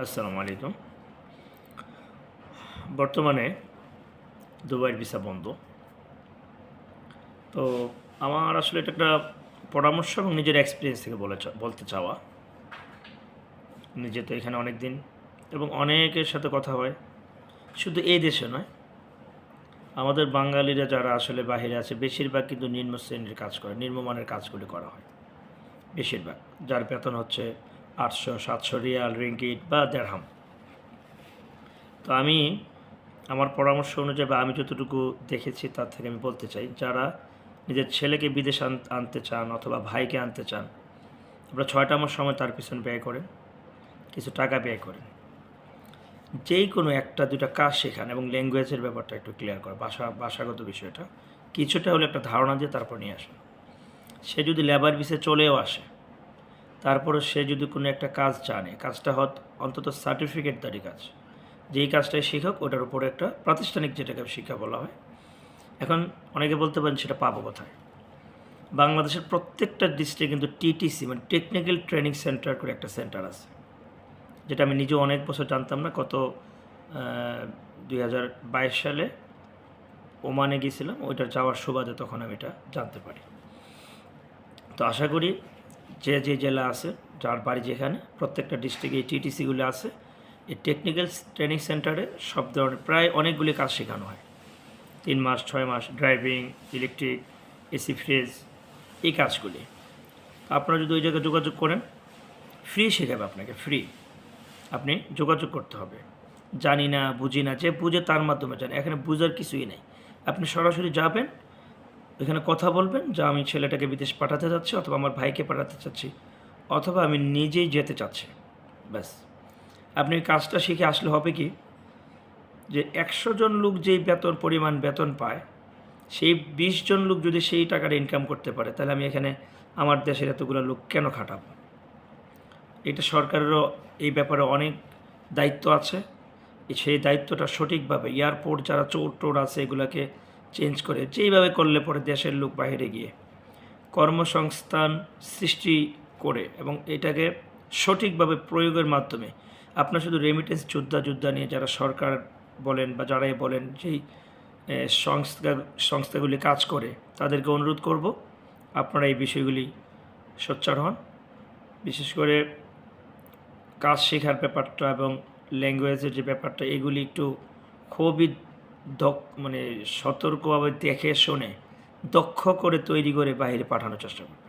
আসসালামু আলাইকুম। বর্তমানে দুবাইয়ের ভিসা বন্ধ। তো আমার আসলে এটা একটা পরামর্শ এবং নিজের এক্সপিরিয়েন্স থেকে বলতে চাওয়া। নিজে তো এখানে অনেক দিন এবং অনেকের সাথে কথা হয়, শুধু এই দেশে নয়, আমাদের বাঙালিরা যারা আসলে বাহিরে আছে বেশিরভাগ কিন্তু নিম্ন শ্রেণীর কাজ করে, নিম্নমানের কাজগুলি করা হয় বেশিরভাগ, যার বেতন হচ্ছে 800-700 রিয়াল, রিঙ্গিট বা দেড়হাম। তো আমার পরামর্শ অনুযায়ী বা আমি যতটুকু দেখেছি তার থেকে আমি বলতে চাই, যারা নিজের ছেলেকে বিদেশ আনতে চান অথবা ভাইকে আনতে চান, আপনারা 6টা মাস সময় তার পিছনে ব্যয় করেন, কিছু টাকা ব্যয় করেন, যেই কোনো একটা দুটা কাজ শেখান এবং ল্যাঙ্গুয়েজের ব্যাপারটা একটু ক্লিয়ার করে, ভাষাগত বিষয়টা কিছুটা হলে একটা ধারণা দিয়ে তারপর নিয়ে আসেন। সে যদি লেবার ভিসে চলেও আসে, তারপরে সে যদি কোনো একটা কাজ জানে, কাজটা অন্তত সার্টিফিকেটদারি কাজ, যেই কাজটাই শিখক ওটার উপরে একটা প্রাতিষ্ঠানিক যেটাকে শিক্ষা বলা হয়। এখন অনেকে বলতে পারেন সেটা পাবো কোথায়? বাংলাদেশের প্রত্যেকটা ডিস্ট্রিক্টে কিন্তু টিটিসি মানে টেকনিক্যাল ট্রেনিং সেন্টার করে একটা সেন্টার আছে, যেটা আমি নিজেও অনেক বছর জানতাম না। 2022 সালে ওমানে গিয়েছিলাম, ওইটার যাওয়ার সুবাদে তখন আমি এটা জানতে পারি। তো আশা করি যে যে জেলা আছে, যার বাড়ি যেখানে, প্রত্যেকটা ডিস্ট্রিক্টে এই টিটিসিগুলো আছে। এই টেকনিক্যাল ট্রেনিং সেন্টারে সব ধরনের প্রায় অনেকগুলি কাজ শেখানো হয়, 3 মাস 6 মাস, ড্রাইভিং, ইলেকট্রিক, এসি, ফ্রিজ, এই কাজগুলি। আপনারা যদি ওই জায়গায় যোগাযোগ করেন, ফ্রি শেখাবে আপনাকে, ফ্রি। আপনি যোগাযোগ করতে হবে। জানি না, বুঝি না, যে বুঝে তার মাধ্যমে জানে, এখানে বুঝার কিছুই নেই। আপনি সরাসরি যাবেন, এখানে কথা বলবেন যে আমি ছেলেটাকে বিদেশ পাঠাতে চাচ্ছি, অথবা আমার ভাইকে পাঠাতে চাচ্ছি, অথবা আমি নিজেই যেতে চাচ্ছি, ব্যাস। আপনি ওই কাজটা শিখে আসলে হবে কি, যে 100 জন লোক যেই পরিমাণ বেতন পায়, সেই 20 জন লোক যদি সেই টাকাটা ইনকাম করতে পারে, তাহলে আমি এখানে আমার দেশের এতগুলো লোক কেন খাটাবো? এটা সরকারেরও এই ব্যাপারে অনেক দায়িত্ব আছে। সেই দায়িত্বটা সঠিকভাবে এয়ারপোর্ট যারা চোর টোর আছে এগুলোকে চেঞ্জ করে, যেইভাবে করলে পরে দেশের লোক বাইরে গিয়ে কর্মসংস্থান সৃষ্টি করে এবং এটাকে সঠিকভাবে প্রয়োগের মাধ্যমে, আপনার শুধু রেমিটেন্স যোদ্ধা নিয়ে যারা সরকার বলেন বা যারাই বলেন যেই সংস্থাগুলি কাজ করে, তাদেরকে অনুরোধ করব আপনারা এই বিষয়গুলি সোচ্চার হন। বিশেষ করে কাজ শেখার ব্যাপারটা এবং ল্যাঙ্গুয়েজের যে ব্যাপারটা, এগুলি একটু খুবই মানে সতর্কভাবে দেখে শুনে দক্ষ করে তৈরি করে বাইরে পাঠানোর চেষ্টা করুন।